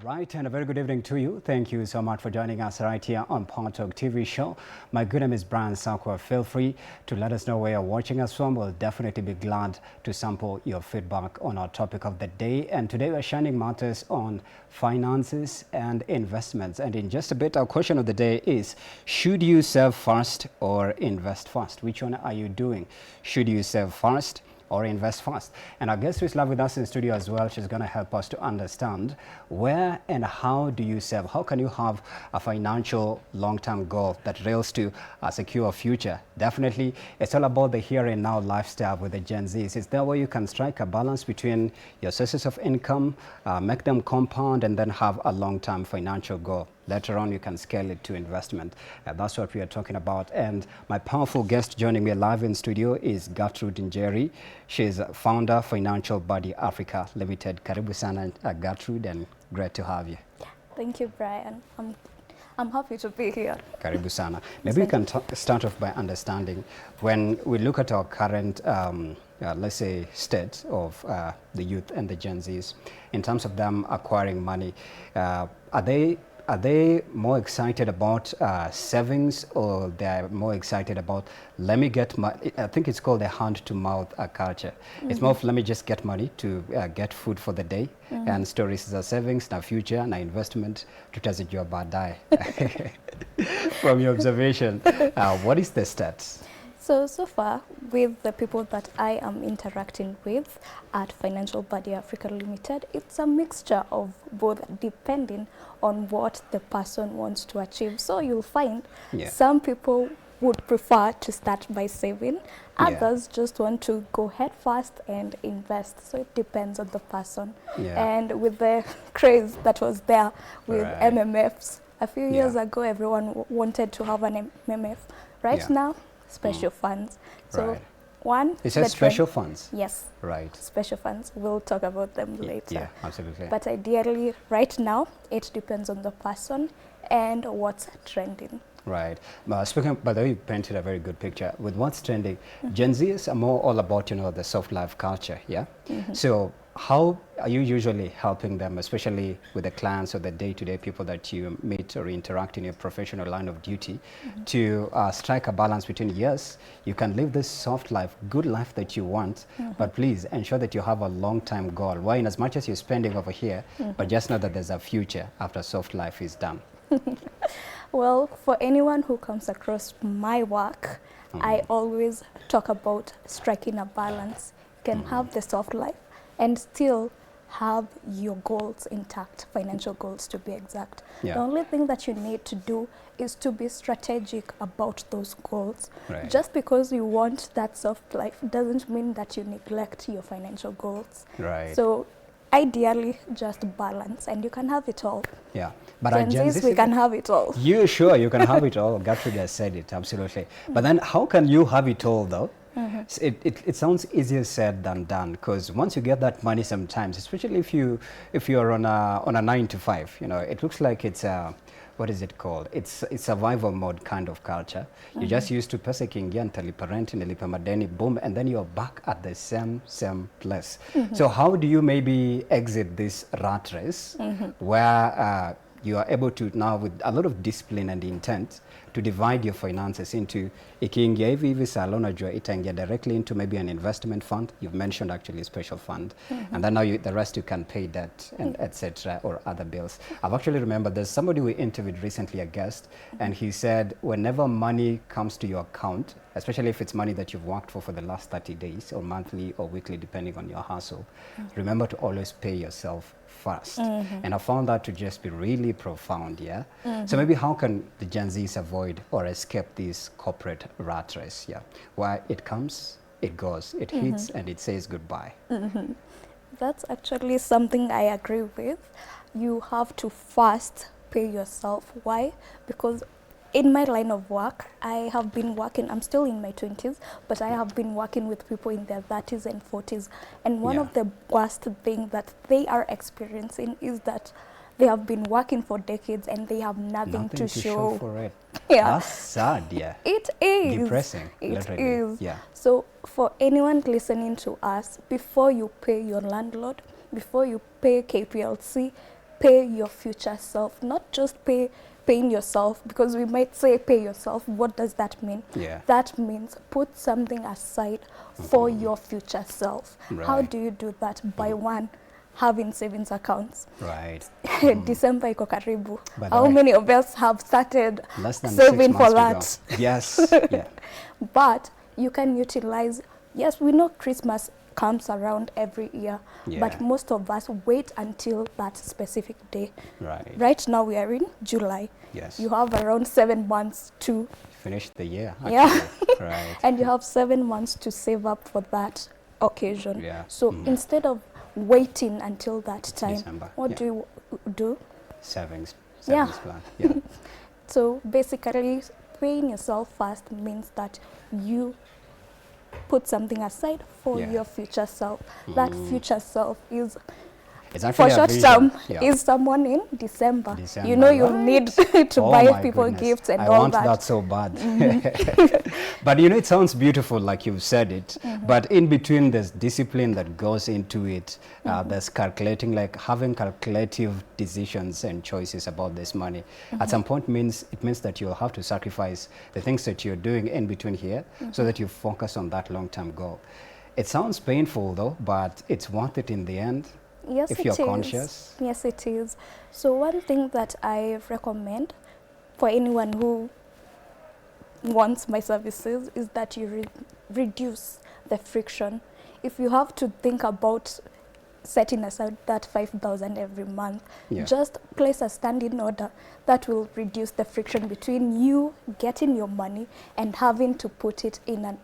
Right, and a very good evening to you. Thank you so much for joining us right here on POWERTALK TV show. My good name is Brian Sakwa. Feel free to let us know where you're watching us from. We'll definitely be glad to sample your feedback on our topic of the day. And today we're shining matters on finances and investments. And in just a bit, our question of the day is, should you save first or invest first? Which one are you doing? Should you save first or invest fast? And our guest is live with us in studio as well. She's going to help us to understand where and how do you save? How can you have a financial long-term goal that rails to a secure future? Definitely, it's all about the here and now lifestyle with the Gen Zs. It's there where you can strike a balance between your sources of income, make them compound, and then have a long-term financial goal. Later on, you can scale it to investment. That's what we are talking about. And my powerful guest joining me live in studio is Gertrude Njeri. She's founder, Financial Buddy Africa Limited. Karibu sana, Gertrude, and great to have you. Thank you, Brian. I'm happy to be here. Karibu sana. Maybe we can start off by understanding, when we look at our current let's say, state of the youth and the Gen Zs, in terms of them acquiring money, are they more excited about savings, or they're more excited about, let me get money? I think it's called a hand-to-mouth culture. It's more of, let me just get money to get food for the day, and stories are savings, na future, na investment, tutazijua baadaye. From your observation, what is the stats? So far, with the people that I am interacting with at Financial Buddy Africa Limited, it's a mixture of both, depending on what the person wants to achieve. So you'll find some people would prefer to start by saving, others just want to go head first and invest. So it depends on the person. And with the craze that was there with MMFs, a few years ago, everyone wanted to have an MMF. Right now, special funds. So one, it says special funds. Yes. Right. Special funds. We'll talk about them later. Yeah, absolutely. But ideally, right now, it depends on the person and what's trending. Right. Speaking, by the way, you painted a very good picture with what's trending. Gen Zs are more all about, the soft life culture. Yeah. So how are you usually helping them, especially with the clients or the day-to-day people that you meet or interact in your professional line of duty, to strike a balance between, yes, you can live this soft life, good life that you want, but please ensure that you have a long-term goal. Why? In as much as you're spending over here, but just know that there's a future after soft life is done. Well, for anyone who comes across my work, I always talk about striking a balance. You can have the soft life and still have your goals intact, financial goals to be exact. The only thing that you need to do is to be strategic about those goals. Just because you want that soft life doesn't mean that you neglect your financial goals. So ideally, just balance, and you can have it all. But Gen Zs, we can have it all. You sure you can have it all? Gertrude has said it, absolutely. But then how can you have it all, though? It sounds easier said than done, because once you get that money, sometimes, especially if you're on a 9 to 5, it looks like it's a, what is it called? It's survival mode kind of culture. You're just used to pesa kiingia, nitalipa rent, nitalipa madeni, boom, and then you're back at the same place. So how do you maybe exit this rat race where you are able to now, with a lot of discipline and intent, to divide your finances into, ikiingia hivi sala unajua itaingia directly into maybe an investment fund. You've mentioned actually a special fund, and then now the rest you can pay debt and etc. or other bills. I've actually remembered there's somebody we interviewed recently, a guest, and he said whenever money comes to your account, especially if it's money that you've worked for the last 30 days or monthly or weekly, depending on your hustle, remember to always pay yourself first. And I found that to just be really profound. So maybe how can the Gen Zs avoid or escape this corporate rat race, where it comes, it goes, it hits, and it says goodbye? That's actually something I agree with. You have to first pay yourself. Why? Because in my line of work, I have been working, I'm still in my 20s, but I have been working with people in their 30s and 40s. And one of the worst things that they are experiencing is that they have been working for decades and they have nothing to show for it. That's sad. It is. Depressing. It is. So for anyone listening to us, before you pay your landlord, before you pay KPLC, pay your future self, not just paying yourself, because we might say pay yourself. What does that mean? Yeah. That means put something aside for your future self. How Right. do you do that? By one, having savings accounts. Right. December iko karibu. By the How way, many of us have started less than saving 6 for months that? to go. Yes. Yeah. But you can utilize, yes, we know Christmas comes around every year, Yeah. but most of us wait until that specific day. Right. Right now we are in July. Yes. You have around 7 months to, Finish the year. Actually. yeah, Right. and you have 7 months to save up for that occasion. Yeah. So instead of waiting until that time, December. what Yeah. do you do? Savings. Yeah. Savings plan. Yeah. So basically, paying yourself first means that you put something aside for Yeah. your future self. That future self is, It's for actually a short vision. term, Yeah. is someone in December. December, You know, you'll right. need to Oh buy my people goodness. gifts and I all want that. that so bad. But you know, it sounds beautiful, like you've said it. But in between, there's discipline that goes into it. There's calculating, like having calculative decisions and choices about this money. At some point, it means that you'll have to sacrifice the things that you're doing in between here, so that you focus on that long-term goal. It sounds painful though, but it's worth it in the end. Yes, if it you're is. conscious. Yes, it is. So one thing that I recommend for anyone who wants my services is that you reduce the friction. If you have to think about setting aside that 5,000 every month, Yeah. just place a standing order. That will reduce the friction between you getting your money and having to put it in a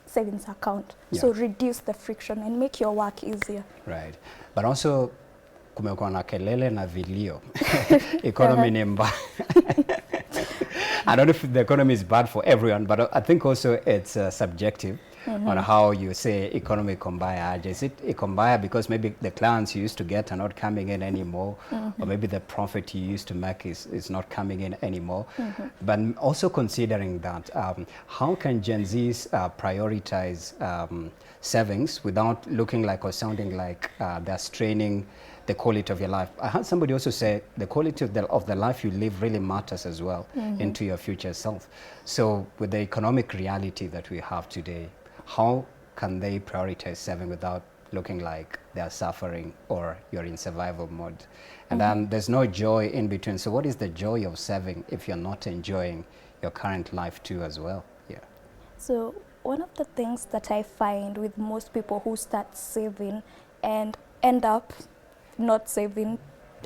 savings account. Yeah. So reduce the friction and make your work easier. Right. But also, kumekuwa na kelele na vilio. Economy ni mbaya. I don't know if the economy is bad for everyone, but I think also it's subjective on how you say economy iko mbaya aje. Is it iko mbaya because maybe the clients you used to get are not coming in anymore, or maybe the profit you used to make is not coming in anymore. But also considering that, how can Gen Zs prioritize savings without looking like or sounding like they're straining the quality of your life? I heard somebody also say the quality of the life you live really matters as well into your future self. So with the economic reality that we have today, how can they prioritize saving without looking like they're suffering or you're in survival mode? And then there's no joy in between. So what is the joy of saving if you're not enjoying your current life too as well? Yeah. So one of the things that I find with most people who start saving and end up not saving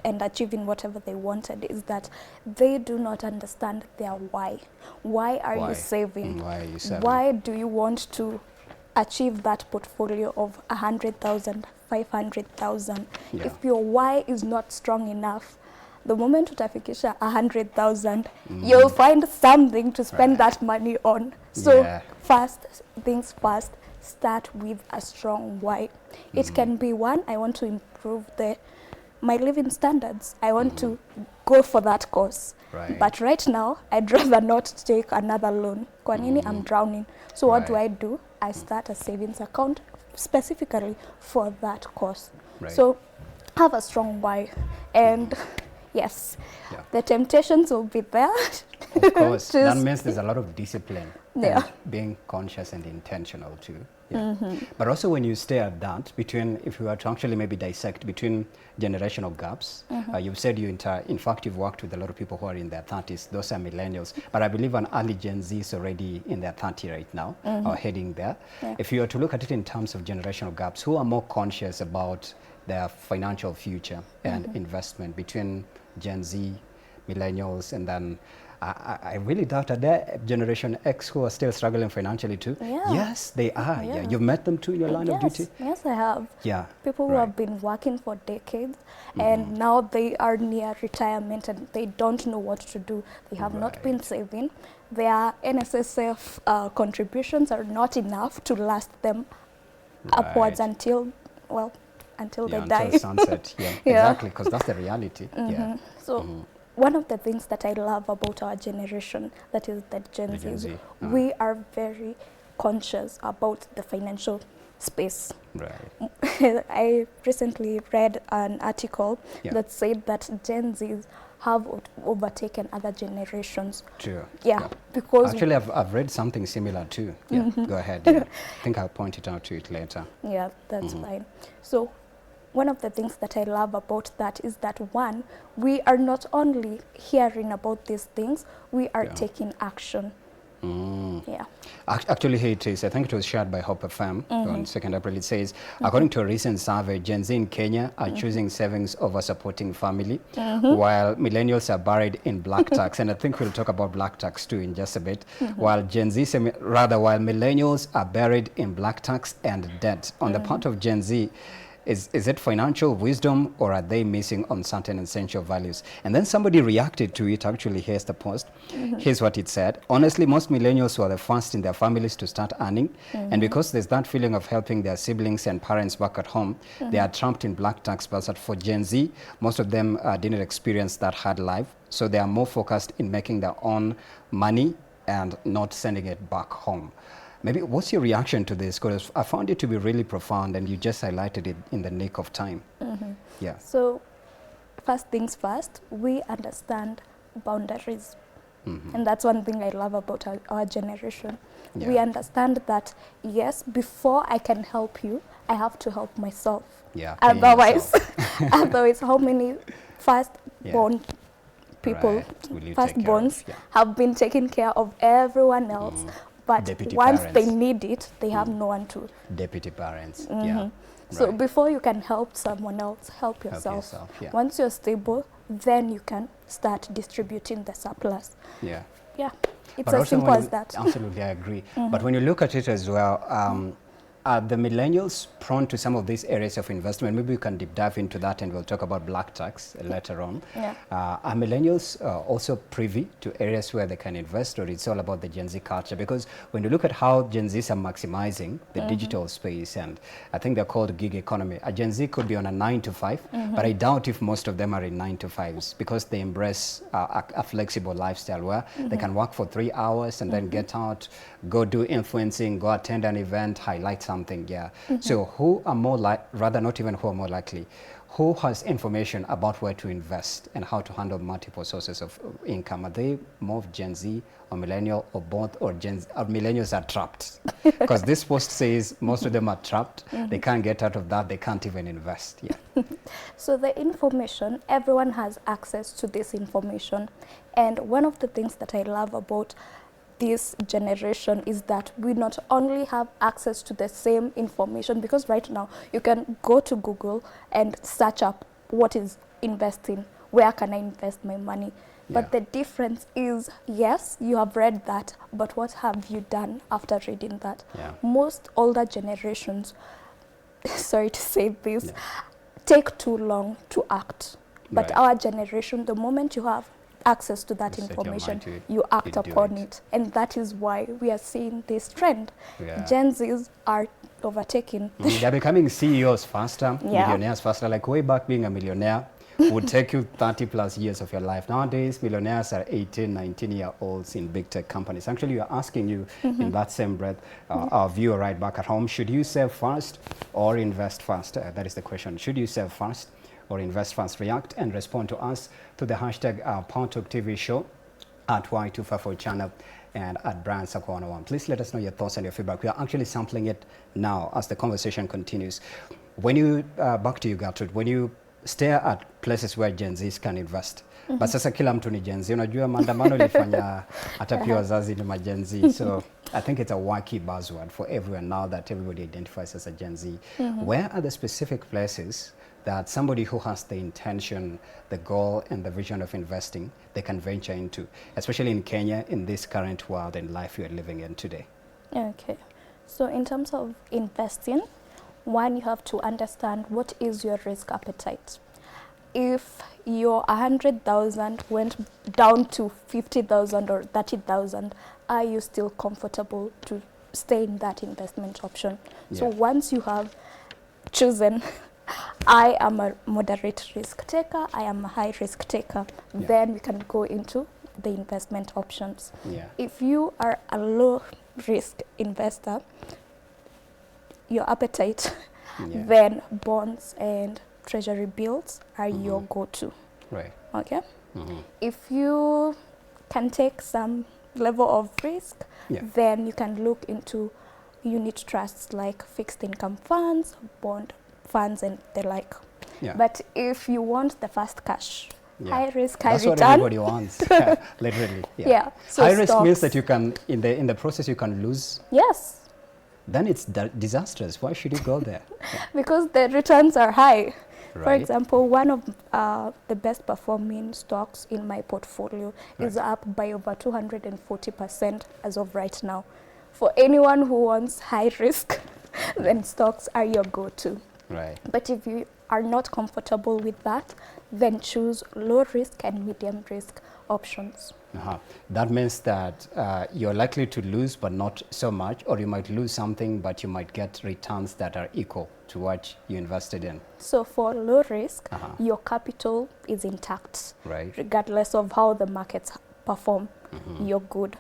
and achieving whatever they wanted is that they do not understand their why. Why are you saving? Why are you saving? Why do you want to achieve that portfolio of 100,000, 500,000? Yeah. If your why is not strong enough, the moment utafikisha 100,000, you'll find something to spend that money on. So Yeah. first things first, start with a strong why. It can be one, I want to improve my living standards. I want to go for that course. Right. But right now, I'd rather not take another loan. Kwa nini? I'm drowning. So what do? I start a savings account specifically for that course. Right. So have a strong why. And yes, Yeah. the temptations will be there. Of course, that Just- means there's a lot of discipline Yeah. and being conscious and intentional too. Yeah. But also when you stay at that, between, if you were to actually maybe dissect between generational gaps, you've said in fact, you've worked with a lot of people who are in their 30s, those are millennials, but I believe an early Gen Z is already in their 30s right now, or heading there. Yeah. If you were to look at it in terms of generational gaps, who are more conscious about their financial future and investment between Gen Z, millennials, and then I really doubt that there Generation X who are still struggling financially too. Yeah. Yes, they are. Yeah. Yeah. You've met them too in your line of duty? Yes, I have. Yeah. People who right. have been working for decades and now they are near retirement and they don't know what to do. They have not been saving. Their NSSF contributions are not enough to last them upwards until they die. Until sunset. Yeah, Yeah. exactly, because that's the reality. Yeah. So one of the things that I love about our generation, that is the Gen The Gen Zs, Z. we are very conscious about the financial space. Right. I recently read an article that said that Gen Zs have overtaken other generations. True. Yeah, because actually I've read something similar too. Yeah, go ahead. Yeah. I think I'll point it out to it later. Yeah, that's fine. So one of the things that I love about that is that, one, we are not only hearing about these things, we are taking action. Yeah. Actually, here it is. I think it was shared by Hope FM on 2nd April. It says, according to a recent survey, Gen Z in Kenya are choosing savings over supporting family, while millennials are buried in black tax. And I think we'll talk about black tax too in just a bit. While while millennials are buried in black tax and debt. On the part of Gen Z, is it financial wisdom, or are they missing on certain essential values? And then somebody reacted to it. Actually, here's the post. Here's what it said. Honestly, most millennials were the first in their families to start earning. And because there's that feeling of helping their siblings and parents back at home, they are trapped in black tax. But for Gen Z, most of them didn't experience that hard life. So they are more focused in making their own money and not sending it back home. Maybe what's your reaction to this? Because I found it to be really profound, and you just highlighted it in the nick of time. Yeah. So first things first, we understand boundaries. And that's one thing I love about our generation. Yeah. We understand that, yes, before I can help you, I have to help myself. Yeah. Otherwise, otherwise, how many first-born people, firstborns, have been taking care of everyone else? But Deputy once parents. they need it, they have no one to. Deputy parents. Yeah. So before you can help someone else, help yourself. Once you're stable, then you can start distributing the surplus. Yeah. Yeah. It's But as simple as that. Absolutely, I agree. But when you look at it as well, are the millennials prone to some of these areas of investment? Maybe we can deep dive into that, and we'll talk about black tax later on. Yeah. Are millennials also privy to areas where they can invest, or it's all about the Gen Z culture? Because when you look at how Gen Zs are maximizing the digital space, and I think they're called gig economy, a Gen Z could be on a 9 to 5, but I doubt if most of them are in 9 to 5s, because they embrace a flexible lifestyle where they can work for 3 hours and then get out, go do influencing, go attend an event, highlight something. So who are more rather not even who are more likely, who has information about where to invest and how to handle multiple sources of income? Are they more of Gen Z or millennial, or both, or millennials are trapped? Because this post says most of them are trapped. They can't get out of that. They can't even invest. Yeah. So the information, everyone has access to this information. And one of the things that I love about this generation is that we not only have access to the same information, because right now you can go to Google and search up what is investing, where can I invest my money. But the difference is, yes, you have read that, but what have you done after reading that? Most older generations, sorry to say this, take too long to act. But our generation, the moment you have access to that information, you act upon it. And that is why we are seeing this trend. Gen Zs are overtaking. They're becoming CEOs faster, millionaires faster. Like way back, being a millionaire would take you 30 plus years of your life. Nowadays, millionaires are 18, 19-year-olds in big tech companies. Actually, we are asking you in that same breath, our viewer right back at home, should you save first or invest first? That is the question. Should you save first or invest first? React and respond to us to the hashtag POWERTALK TV show at Y254 channel and at Brian Sako 101. Please let us know your thoughts and your feedback. We are actually sampling it now as the conversation continues. When you, back to you, Gertrude, when you stare at places where Gen Zs can invest, but sasa kila mtu ni Gen Z, unajua maandamano ilifanya hata pia wazazi ni ma Gen Z. So I think it's a wacky buzzword for everyone now that everybody identifies as a Gen Z. Where are the specific places that somebody who has the intention, the goal, and the vision of investing, they can venture into, especially in Kenya, in this current world and life we are living in today? Okay. So in terms of investing, one, you have to understand what is your risk appetite. If your 100,000 went down to 50,000 or 30,000, are you still comfortable to stay in that investment option? So once you have chosen, I am a moderate risk taker, I am a high risk taker, then we can go into the investment options. If you are a low risk investor, your appetite, Yeah. then bonds and treasury bills are your go-to. Right. Okay. If you can take some level of risk, Yeah. then you can look into unit trusts like fixed income funds, bond funds, and the like. Yeah. But if you want the fast cash, Yeah. high risk, high That's what return, everybody wants. Literally. Yeah. yeah. So high risk means stocks. that you can, in the process, you can lose. Yes, Then it's disastrous. Why should you go there? Yeah. because the returns are high. For Right. example, one of the best performing stocks in my portfolio is Right. up by over 240% as of right now. For anyone who wants high risk, then stocks are your go-to. Right. But if you are not comfortable with that, then choose low risk and medium risk options. That means that you're likely to lose, but not so much, or you might lose something, but you might get returns that are equal to what you invested in. So for low risk, your capital is intact, Right. regardless of how the markets perform. You're good.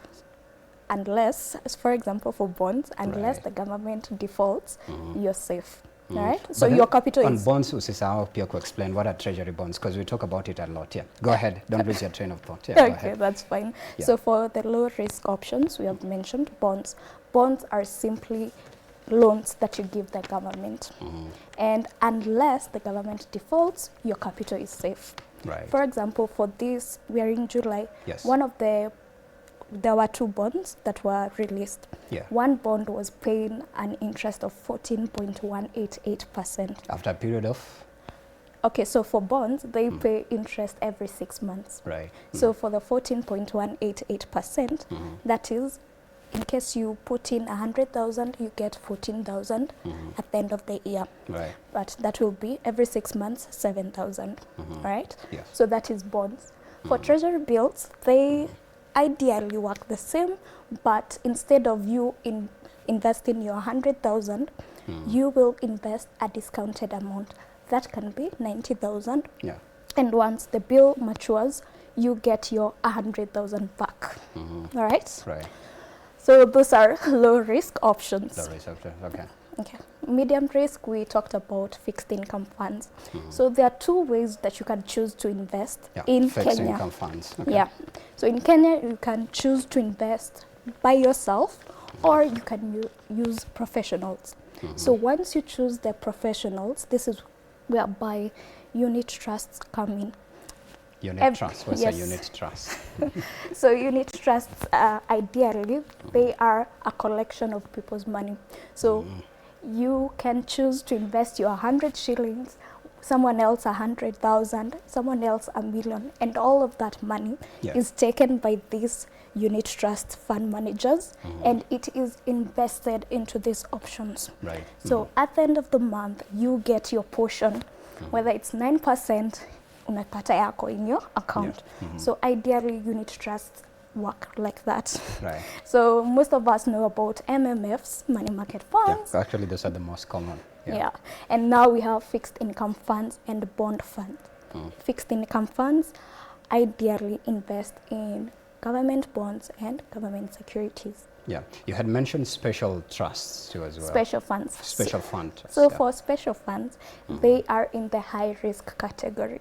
Unless, as for example, for bonds, unless Right. the government defaults, you're safe. Right? So But your then capital on is... bonds, usisahau pia explain what are treasury bonds, because we talk about it a lot. Yeah. Go ahead. Don't lose your train of thought. Yeah. Go Okay, ahead. that's fine. Yeah. So for the low risk options, we have mentioned bonds. Bonds are simply loans that you give the government. And unless the government defaults, your capital is safe. Right. For example, for this, we are in July. Yes. There were two bonds that were released. Yeah. One bond was paying an interest of 14.188%. After a period of. Okay, so for bonds, they pay interest every 6 months. Right. So for the 14.188%, that is, in case you put in 100,000, you get 14,000 at the end of the year. Right. But that will be every 6 months, 7,000, right? Yes. So that is bonds. For treasury bills, they ideally work the same, but instead of you investing your 100,000, you will invest a discounted amount. That can be 90,000. Yeah. And once the bill matures, you get your 100,000 back. All right? Right. So those are low risk options. The risk of okay. Okay. Medium risk, we talked about fixed income funds. So there are two ways that you can choose to invest in Fixed Kenya. income funds. Okay. Yeah. So in Kenya, you can choose to invest by yourself, or you can use professionals. So once you choose the professionals, this is whereby unit trusts come in. Unit trust. What's yes. a unit trust? So unit trusts, ideally, they are a collection of people's money. So you can choose to invest your 100 shillings, someone else 100,000, someone else 1,000,000, and all of that money is taken by these unit trust fund managers, and it is invested into these options. Right. So at the end of the month, you get your portion, whether it's 9%, unapata yako in your account. So ideally, unit trusts work like that. Right. So most of us know about MMFs, money market funds. Yeah. Actually, those are the most common. Yeah. And now we have fixed income funds and bond funds. Fixed income funds ideally invest in government bonds and government securities. Yeah. You had mentioned special trusts too as well. Special funds. Special fund trusts. So for special funds, they are in the high risk category.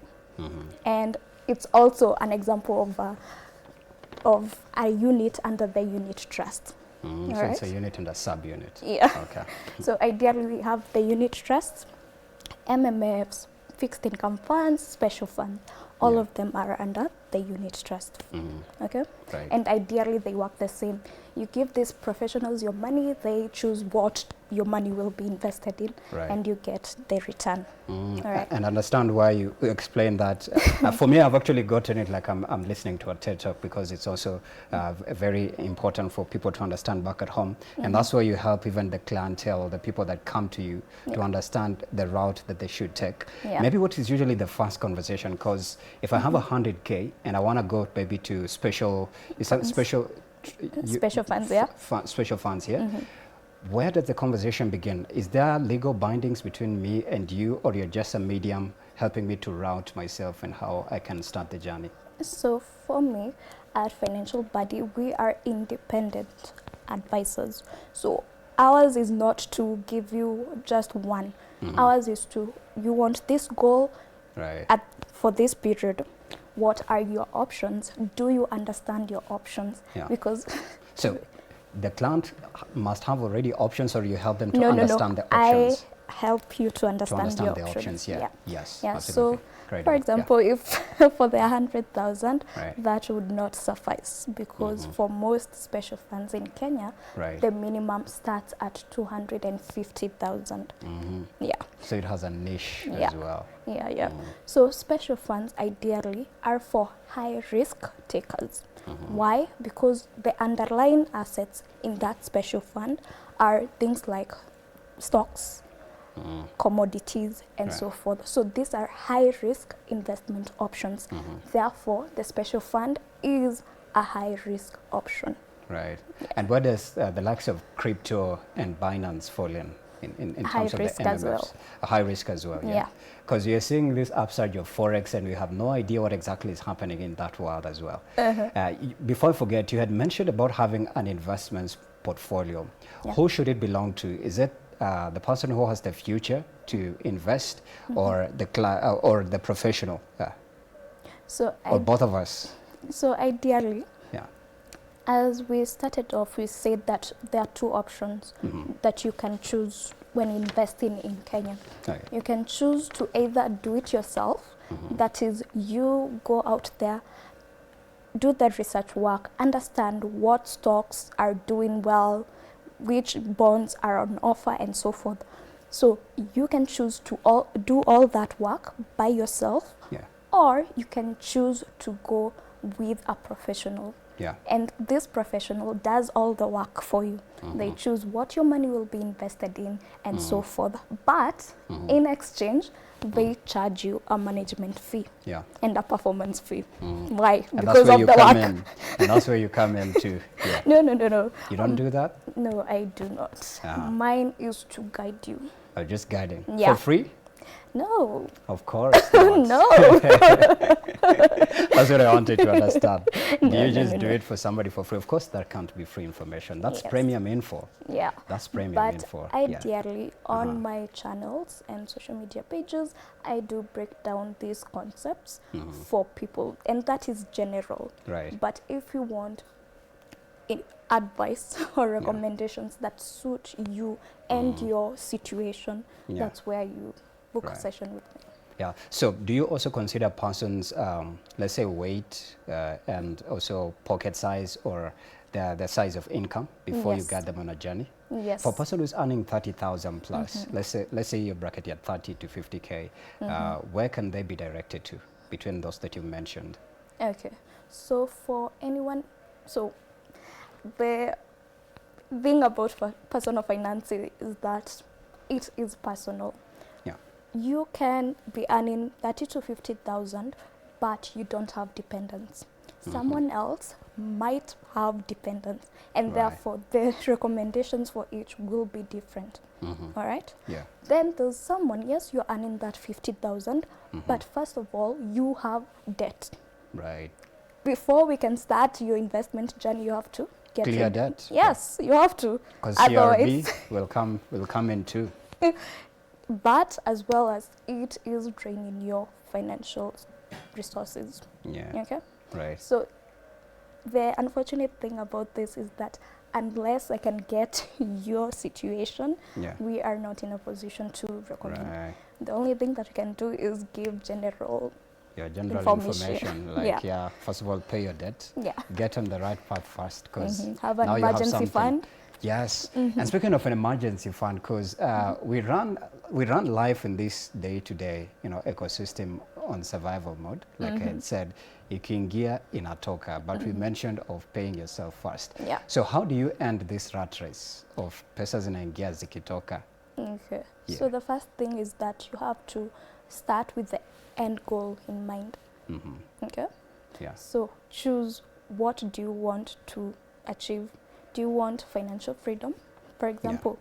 And it's also an example of a unit under the unit trust. So right? it's a unit and a subunit. Yeah. Okay. So ideally, we have the unit trusts, MMFs, fixed income funds, special funds. All of them are under the unit trust. Okay? Right. And ideally, they work the same. You give these professionals your money, they choose what your money will be invested in, and you get the return. All right. And understand why you explain that. For me, I've actually gotten it like I'm listening to a TED Talk, because it's also very important for people to understand back at home. And that's why you help even the clientele, the people that come to you, to understand the route that they should take. Maybe what is usually the first conversation, because if I have 100K and I want to go maybe to special funds, yeah. Special funds, yeah. Where does the conversation begin? Is there legal bindings between me and you, or you're just a medium helping me to route myself and how I can start the journey? So for me, at Financial Buddy, we are independent advisors. So ours is not to give you just one. Ours is to, you want this goal Right. for this period. What are your options? Do you understand your options? Yeah. Because So the client must have already options, or you help them to no, understand the options? I help you to understand, To understand the the options. options, yeah. Yes, Yeah. absolutely. So, Great for one, yeah. example, if for the 100,000, Right. that would not suffice, because for most special funds in Kenya, Right. the minimum starts at 250,000. Yeah. So it has a niche Yeah. as well. Yeah. So special funds ideally are for high risk takers. Why? Because the underlying assets in that special fund are things like stocks, commodities, and Right. so forth. So these are high risk investment options. Therefore, the special fund is a high risk option. Right. And where does the likes of crypto and Binance fall in High terms of the risk as MMFs? well. A high risk as well, yeah. Yeah. Because you're seeing this upside of Forex, and we have no idea what exactly is happening in that world as well. Before I forget, you had mentioned about having an investments portfolio. Yeah. Who should it belong to? Is it the person who has the future to invest, or or the professional, So, or both of us? so ideally, Yeah. as we started off, we said that there are two options that you can choose when investing in Kenya. Okay. You can choose to either do it yourself, that is, you go out there, do the research work, understand what stocks are doing well, which bonds are on offer, and so forth. So you can choose to do all that work by yourself, Yeah. or you can choose to go with a professional. Yeah. And this professional does all the work for you. They choose what your money will be invested in, and so forth. But in exchange, they charge you a management fee, Yeah. and a performance fee. Why? And Because of the work. And that's where you come in to. Yeah. No. You don't do that? No, I do not. Ah. Mine is to guide you. Or just guiding? Yeah. For free? No. Of course not. No. That's what I wanted to understand. Do you just no, do no. it for somebody for free? Of course, that can't be free information. That's Yes. premium info. Yeah. That's premium But info. ideally, on my channels and social media pages, I do break down these concepts for people, and that is general. Right. But if you want advice or recommendations that suit you and your situation, that's where you book a Right. session with me. Yeah. So do you also consider persons, let's say, weight and also pocket size, or the size of income before you Yes. get them on a journey? Yes. For a person who's earning 30,000 plus, let's say you bracket at 30 to 50K, where can they be directed to between those that you mentioned? Okay. So for anyone, so the thing about personal finance is that it is personal. Yeah. You can be earning 30 to 50,000, but you don't have dependents. Someone else might have dependents, and Right. therefore the recommendations for each will be different. All right? Yeah. Then there's someone, yes, you're earning that 50,000, but first of all, you have debt. Right. Before we can start your investment journey, you have to get Clear your debt. Yes, you have to. Because Otherwise, CRB will come in too. but as well as it is draining your financial resources. Yeah. Okay? Right. So the unfortunate thing about this is that unless I can get your situation, Yeah. we are not in a position to recommend. Right. The only thing that we can do is give general. Yeah, general Information. information. Like, Yeah. yeah, first of all, pay your debt. Yeah. Get on the right path first, because Have an now you have emergency something. fund. Yes. And speaking of an emergency fund, because we run life in this day-to-day, ecosystem on survival mode. Like I had said, ikiingia inatoka, but we mentioned of paying yourself first. Yeah. So how do you end this rat race of pesa zinaingia zikitoka? Okay. Yeah. So the first thing is that you have to start with the end goal in mind. Okay. Yeah. So choose, what do you want to achieve? Do you want financial freedom? For example,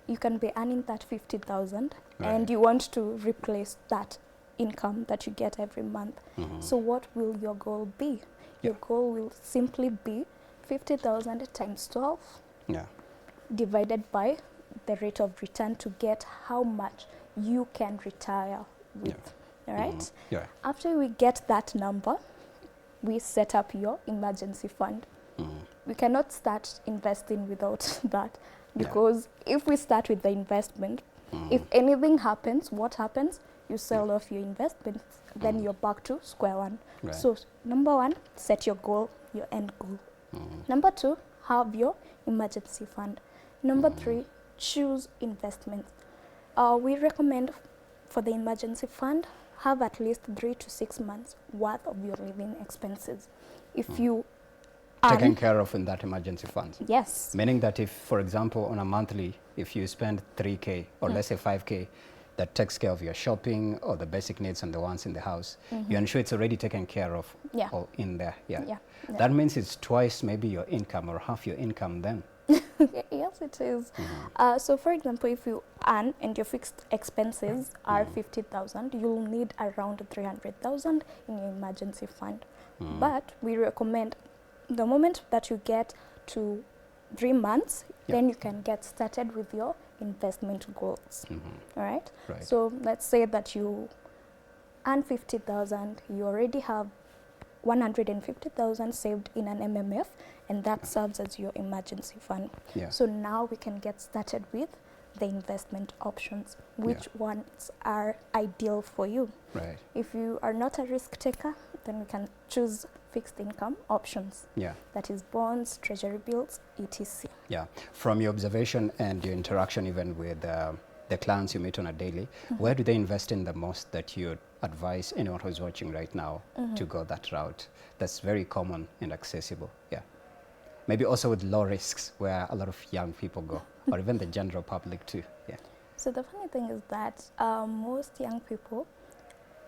you can be earning that 50,000 and Right. you want to replace that income that you get every month. So what will your goal be? Your goal will simply be 50,000 times 12. Yeah. divided by the rate of return to get how much you can retire with. All right? Yeah. After we get that number, we set up your emergency fund. We cannot start investing without that, because if we start with the investment, if anything happens, what happens? You sell off your investments, then you're back to square one. Right. So number one, set your goal, your end goal. Number two, have your emergency fund. Number three, choose investments. We recommend for the emergency fund, have at least 3 to 6 months worth of your living expenses. If you taken care of in that emergency fund. Yes. Meaning that if, for example, on a monthly, if you spend 3K or let's say 5K, that takes care of your shopping or the basic needs and the ones in the house, you ensure it's already taken care of or in there. Yeah. That means it's twice maybe your income or half your income then. Yes, it is. So, for example, if you earn and your fixed expenses are 50,000, you'll need around 300,000 in your emergency fund. But we recommend the moment that you get to 3 months, then you can get started with your investment goals. All right? So let's say that you earn 50,000, you already have 150,000 saved in an MMF, and that serves as your emergency fund. So now we can get started with the investment options, which ones are ideal for you. If you are not a risk taker, then we can choose fixed income options. That is bonds, treasury bills, etc. From your observation and your interaction even with the clients you meet on a daily, where do they invest in the most that you advise anyone who's watching right now to go that route? That's very common and accessible. Maybe also with low risks where a lot of young people go, or even the general public too. So the funny thing is that most young people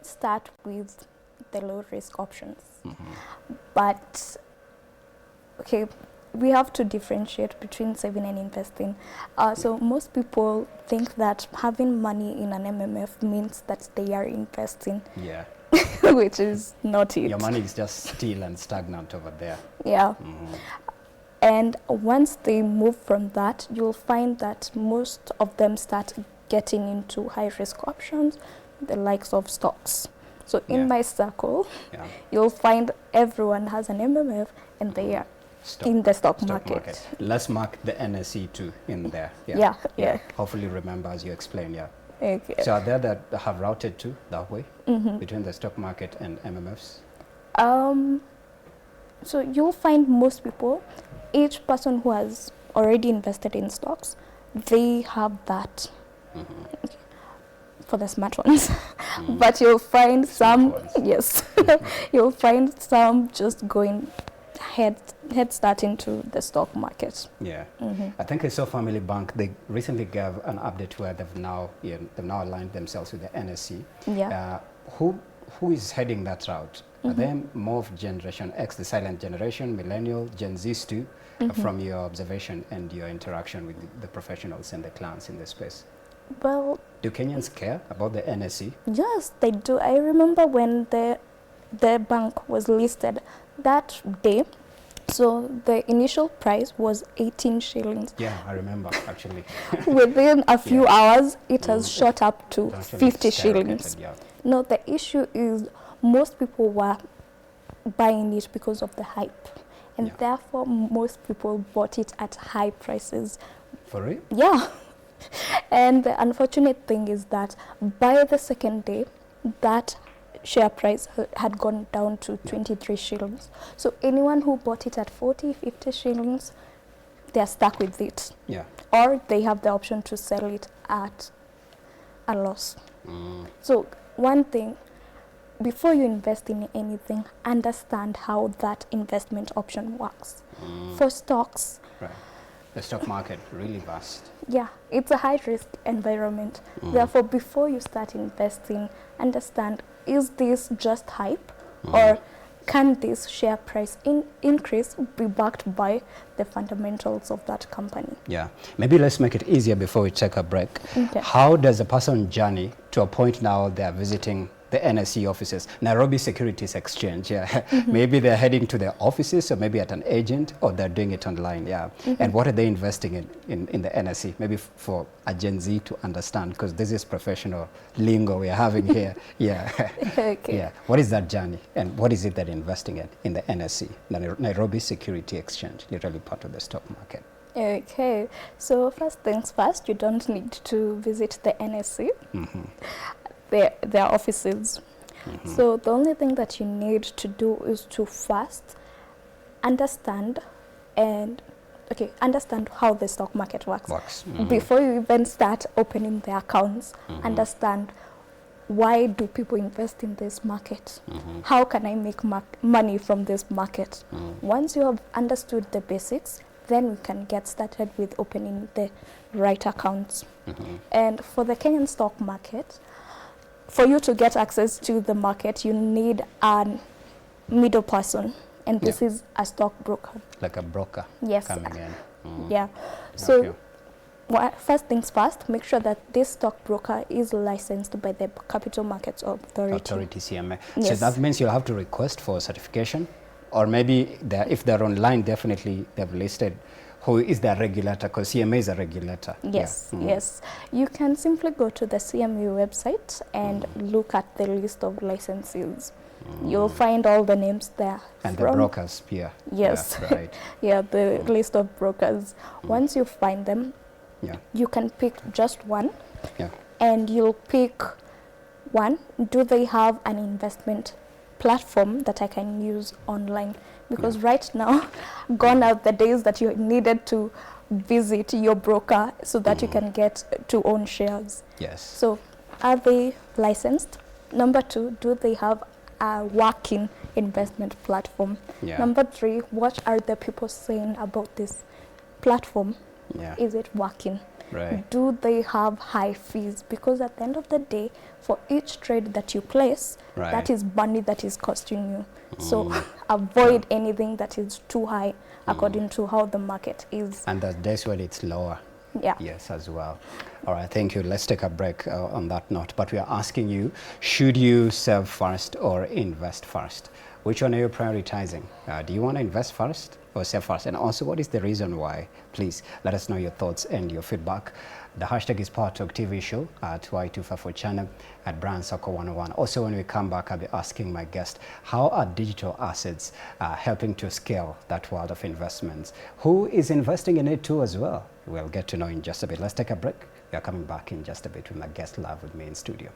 start with the low risk options. But okay, we have to differentiate between saving and investing. So most people think that having money in an MMF means that they are investing. Which is not it. Your money is just still and stagnant over there. And once they move from that, you'll find that most of them start getting into high risk options, the likes of stocks. So in my circle, you'll find everyone has an MMF and they are in the stock market. Let's mark the NSE too in there. Hopefully remember as you explain. So are there that have routed too that way between the stock market and MMFs? So you'll find most people, each person who has already invested in stocks, they have that. For the smart ones. But you'll find some, you'll find some just going head start into the stock market. I think I saw Family Bank, they recently gave an update where they've now aligned themselves with the NSE. Who is heading that route? Are they more of Generation X, the silent generation, millennial, Gen Zs too, from your observation and your interaction with the professionals and the clients in the space? Well, do Kenyans care about the NSE? Yes, they do. I remember when the bank was listed that day, so the initial price was 18 shillings. I remember actually. Within a few hours, it has shot up to 50 shillings. No, the issue is most people were buying it because of the hype, and therefore most people bought it at high prices. For real? Yeah. And the unfortunate thing is that by the second day, that share price had gone down to 23 shillings. So anyone who bought it at 40, 50 shillings, they're stuck with it. Or they have the option to sell it at a loss. So one thing, before you invest in anything, understand how that investment option works. For stocks, the stock market, really vast. It's a high risk environment. Therefore, before you start investing, understand, is this just hype or can this share price increase be backed by the fundamentals of that company? Maybe let's make it easier before we take a break. How does a person journey to a point now they are visiting the NSE offices, Nairobi Securities Exchange, yeah. Maybe they're heading to their offices or maybe at an agent, or they're doing it online, yeah. And what are they investing in the NSE? Maybe for a Gen Z to understand, because this is professional lingo we're having here. Yeah. Okay. Yeah. What is that journey, and what is it that they're investing in the NSE, the Nairobi Security Exchange, literally part of the stock market? Okay, so first things first, you don't need to visit the NSC, their offices. So the only thing that you need to do is to first understand how the stock market works. Before you even start opening the accounts, understand, why do people invest in this market? How can I make money from this market? Once you have understood the basics, then we can get started with opening the right accounts. And for the Kenyan stock market, for you to get access to the market, you need a middle person, and this is a stockbroker. Like a broker. Yes. Coming in. Yeah. So first things first, make sure that this stockbroker is licensed by the Capital Markets Authority. CMA. Yes. So that means you'll have to request for certification, or maybe if they're online, definitely they've listed who is their regulator, because CMA is a regulator. Yes, yes. You can simply go to the CMA website and look at the list of licenses. You'll find all the names there. And the brokers here. Yes. Yeah, right. Yeah, the list of brokers. Once you find them, you can pick just one. Yeah. And you'll pick one. Do they have an investment platform that I can use online? Because right now, gone are the days that you needed to visit your broker so that you can get to own shares. Yes. So are they licensed? Number two, do they have a working investment platform? Yeah. Number three, what are the people saying about this platform? Yeah. Is it working? Right. Do they have high fees? Because at the end of the day, for each trade that you place, that is money that is costing you. So avoid anything that is too high according to how the market is. And that's when it's lower. Yeah. Yes, as well. All right, thank you. Let's take a break on that note. But we are asking you, should you save first or invest first? Which one are you prioritizing? Do you want to invest first or save first? And also, what is the reason why? Please let us know your thoughts and your feedback. The hashtag is POWERTALK TV show at Y254 channel at Brand Soccer 101. Also, when we come back, I'll be asking my guest, how are digital assets helping to scale that world of investments? Who is investing in it too as well? We'll get to know in just a bit. Let's take a break. We are coming back in just a bit with my guest live with me in studio.